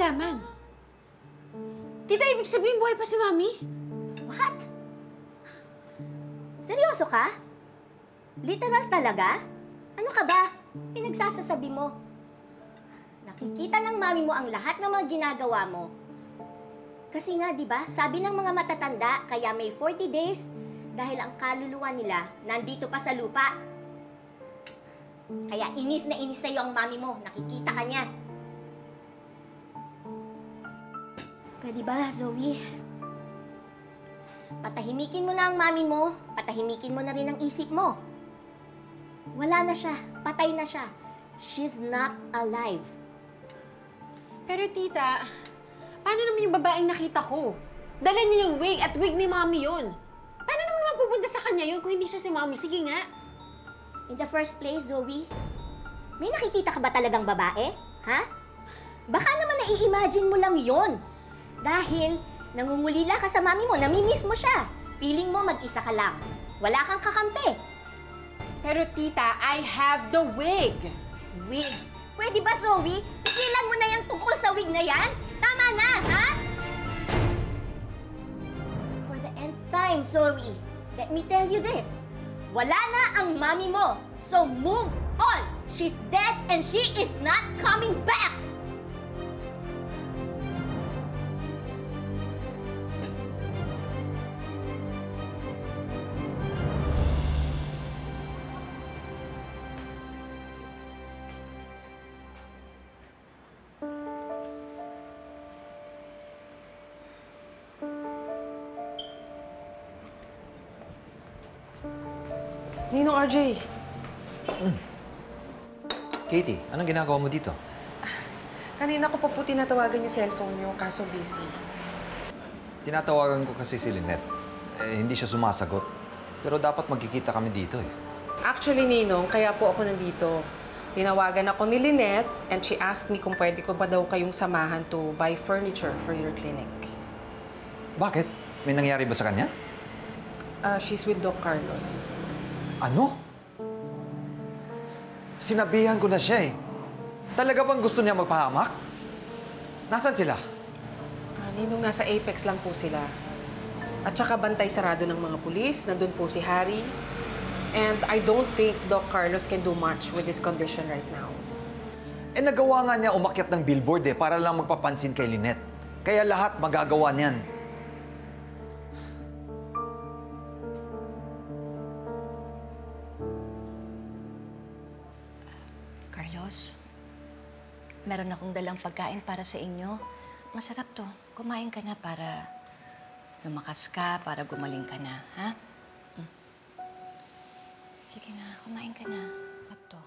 nalaman? Tita, ibig sabihin buhay pa si Mami? What? Seryoso ka? Literal talaga? Ano ka ba? Pinagsasasabi mo. Nakikita ng mami mo ang lahat ng mga ginagawa mo. Kasi nga, di ba, sabi ng mga matatanda, kaya may 40 days dahil ang kaluluwa nila nandito pa sa lupa. Kaya inis na inis sa'yo ang mami mo. Nakikita ka niya. Pwede ba, Zoe? Patahimikin mo na ang mami mo. Patahimikin mo na rin ang isip mo. Wala na siya. Patay na siya. She's not alive. Pero tita, paano naman yung babaeng nakita ko? Dala niya yung wig at wig ni Mami yun. Paano naman mapupunta sa kanya yun kung hindi siya si Mami? Sige nga. In the first place, Zoe, may nakikita ka ba talagang babae? Ha? Baka naman nai-imagine mo lang yon. Dahil nangungulila ka sa mami mo, namimiss mo siya. Feeling mo mag-isa ka lang. Wala kang kakampi. Pero tita, I have the wig. Wig? Pwede ba, Zoe? Tigilan mo na yung tungkol sa wig na yan? Tama na, ha? For the nth time, Zoe, let me tell you this. Wala na ang mami mo. So move on. She's dead and she is not coming back. Ninong RJ. Katie, anong ginagawa mo dito? Kanina ko pa po tinatawagan yung cellphone niyo, kaso busy. Tinatawagan ko kasi si Lynette. Hindi siya sumasagot. Pero dapat magkikita kami dito eh. Actually, Ninong, kaya po ako nandito. Tinawagan ako ni Lynette and she asked me kung pwede ko ba daw kayong samahan to buy furniture for your clinic. Bakit? May nangyari ba sa kanya? She's with Doc Carlos. Ano? Sinabihan ko na siya eh. Talaga bang gusto niya magpahamak? Nasaan sila? Ninong, nasa Apex lang po sila. At saka bantay sarado ng mga pulis. Nandun po si Harry. And I don't think Doc Carlos can do much with this condition right now. Nagawa nga niya umakyat ng billboard eh para lang magpapansin kay Lynette. Kaya lahat magagawa niyan. Carlos, meron akong dalang pagkain para sa inyo. Masarap to. Kumain ka na para lumakas ka, para gumaling ka na, ha? Sige na, kumain ka na. Sarap to.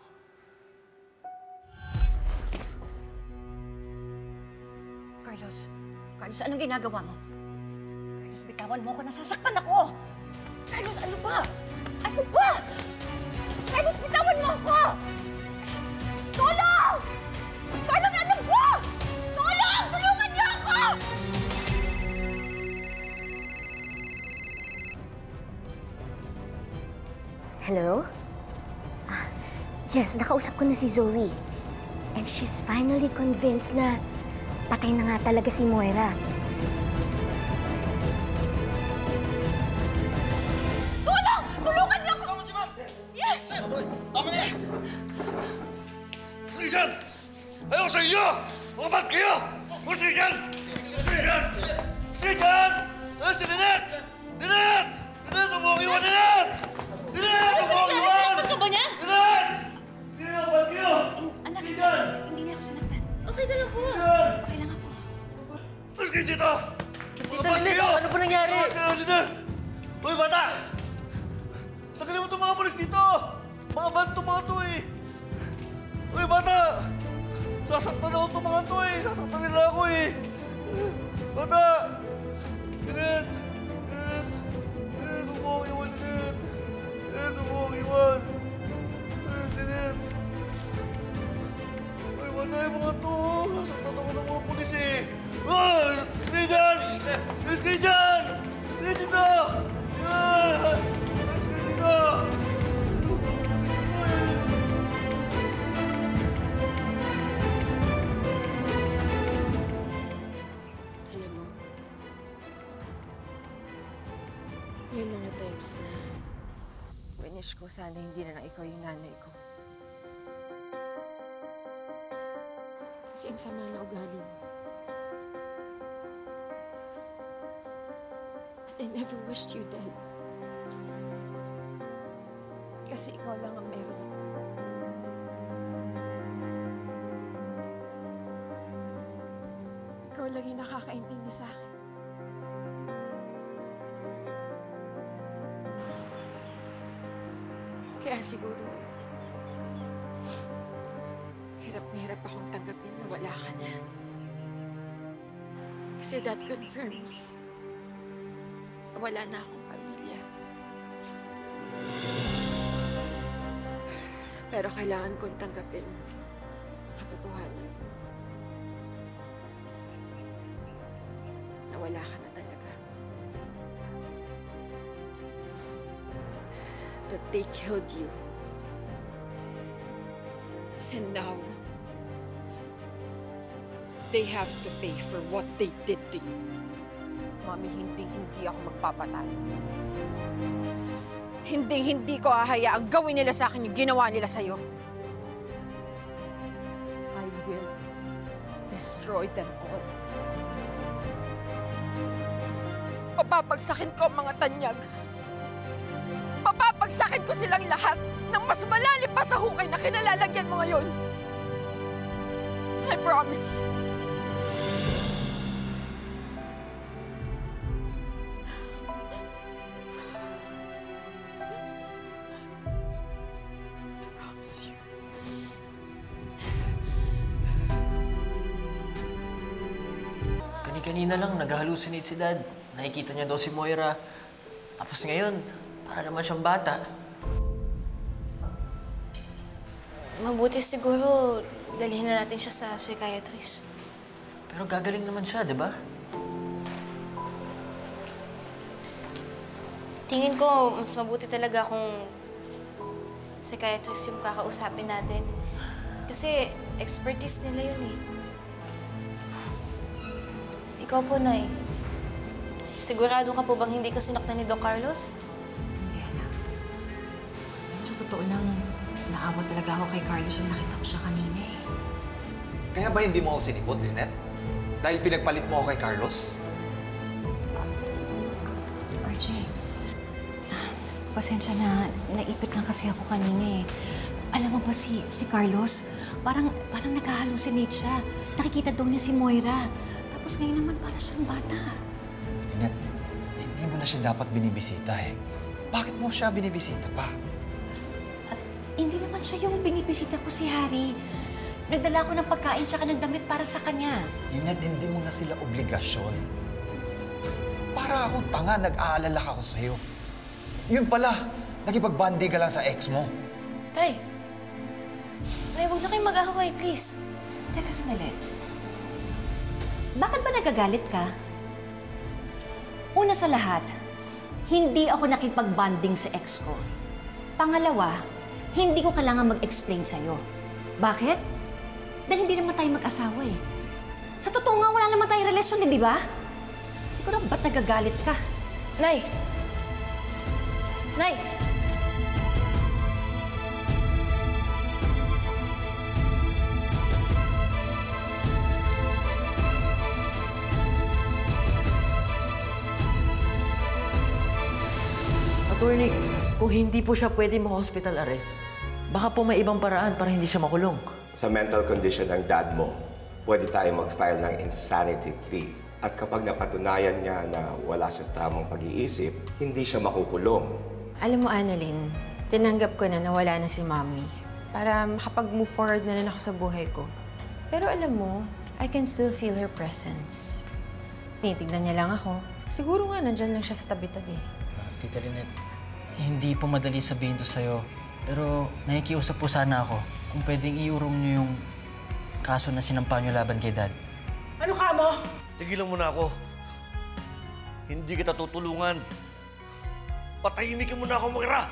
Carlos, anong ginagawa mo? Carlos, bitawan mo ako. Nasasaktan ako! Carlos, ano ba? Ano ba? Carlos, bitawan mo ako! Tulong! Carlos, ano ba? Tulong! Tulungan niyo ako! Hello? Yes, nakausap ko na si Zoe. And she's finally convinced na patay na nga talaga si Moira. Tulong! Tulungan niyo ako! Tama si Ma'am! Yes! Tama na yan! Sige dyan! Ayaw sa inyo! Ukapat kayo! Sige dyan! Sige dyan! Sige dyan! Ay, si Lynette! Lynette! Lynette, huwag mo iwan! Lynette! Lynette, huwag mo iwan! Sinaktan ka ba niya? Lynette! Sige, ukapat kayo! Anak, Sige dyan! hindi niya ako sinaktan. Okay ka lang po. Okay lang ako. Mas kayo dito! Tita Lynette, ano ba nangyari? Ukapat kayo, Lynette! Uy, bata! Tagalin mo itong mga polis dito! Mga banto mga to eh! Uy, bata! Sasaktan ako itong mga to eh! Sasaktan nila ako eh! Bata! Lynette! Lynette! Lynette, huwag mo akong iwan, Lynette! Lynette, huwag mo akong iwan! Lynette! Uy, bata yung mga to! Sasaktan ako ng mga polis eh! Ah! Sige dyan! Sige dyan! Sige dito! Ah! Sige dito! wish ko sana hindi na lang ikaw yung nanay ko. Kasi ang sama na ugali mo. But I never wished you dead. Kasi ikaw lang ang meron. Ikaw lang yung nakakaintindi sa akin. Kaya siguro, hirap na hirap akong tanggapin na wala ka na. Kasi that confirms na wala na akong pamilya. Pero kailangan kong tanggapin ang katotohanan na wala ka na talaga. That they killed you. And now, they have to pay for what they did to you. Mami, hindi ako magpapatalo. Hindi ko hahayaang gawin nila sa akin yung ginawa nila sa'yo. I will destroy them all. Papapagsakin ko ang mga tanyag. Papapagsakin ko silang lahat ng mas malalim pa sa hukay na kinalalagyan mo ngayon. I promise you. Kanina lang, nag-hallucinate si Dad. Nakikita niya daw si Moira. Tapos ngayon, para naman siyang bata. Mabuti siguro dalhin na natin siya sa psychiatrist. Pero gagaling naman siya, di ba? Tingin ko, mas mabuti talaga kung psychiatrist yung kakausapin natin. Kasi expertise nila yun eh. Ikaw po, Nay. Sigurado ka po bang hindi ka sinaktan ni Doc Carlos? Hindi, anak. Sa totoo lang, naawa talaga ako kay Carlos yung nakita ko siya kanina eh. Kaya ba hindi mo ako sinipot, Lynette? Dahil pinagpalit mo ako kay Carlos? RJ, pasensya na, naipit lang kasi ako kanina eh. Alam mo ba si Carlos, parang nag-hallucinate siya. Nakikita daw niya si Moira. Tapos ngayon naman para siyang bata. Lynette, hindi mo na siya dapat binibisita eh. Bakit mo siya binibisita pa? At hindi naman siya yung binibisita ko si Harry. Nagdala ko ng pagkain tsaka ng damit para sa kanya. Lynette, hindi mo na sila obligasyon. Para akong tanga, nag-aalala ka ko sa'yo. Yun pala, nakipag-bandi ka lang sa ex mo. Tay! Nay, huwag na kayong mag-ahaway, please. Teka, sandali. Bakit ba nagagalit ka? Una sa lahat, hindi ako nakipag-bonding sa ex ko. Pangalawa, hindi ko kailangan mag-explain sa'yo. Bakit? Dahil hindi naman tayo mag-asawa eh. Sa totoo nga, wala naman tayong relasyon eh, di ba? Hindi ko lang ba't nagagalit ka? Nay! Nay! Attorney, kung hindi po siya pwede ma-hospital arrest, baka po may ibang paraan para hindi siya makulong. Sa mental condition ng dad mo, pwede tayo mag-file ng insanity plea. At kapag napatunayan niya na wala siya sa tamang pag-iisip, hindi siya makukulong. Alam mo, Annalyn, tinanggap ko na nawala na si Mommy para makapag-move forward na rin ako sa buhay ko. Pero alam mo, I can still feel her presence. Tinitignan niya lang ako. Siguro nga, nandyan lang siya sa tabi-tabi. Tita Lynette, hindi po madali sabihin to sa'yo. Pero nakikiusap po sana ako kung pwedeng iurong niyo yung kaso na sinampa niyo laban kay Dad. Ano ka mo? Tigilan mo na ako. Hindi kita tutulungan. Patahimikin mo na ako, Moira!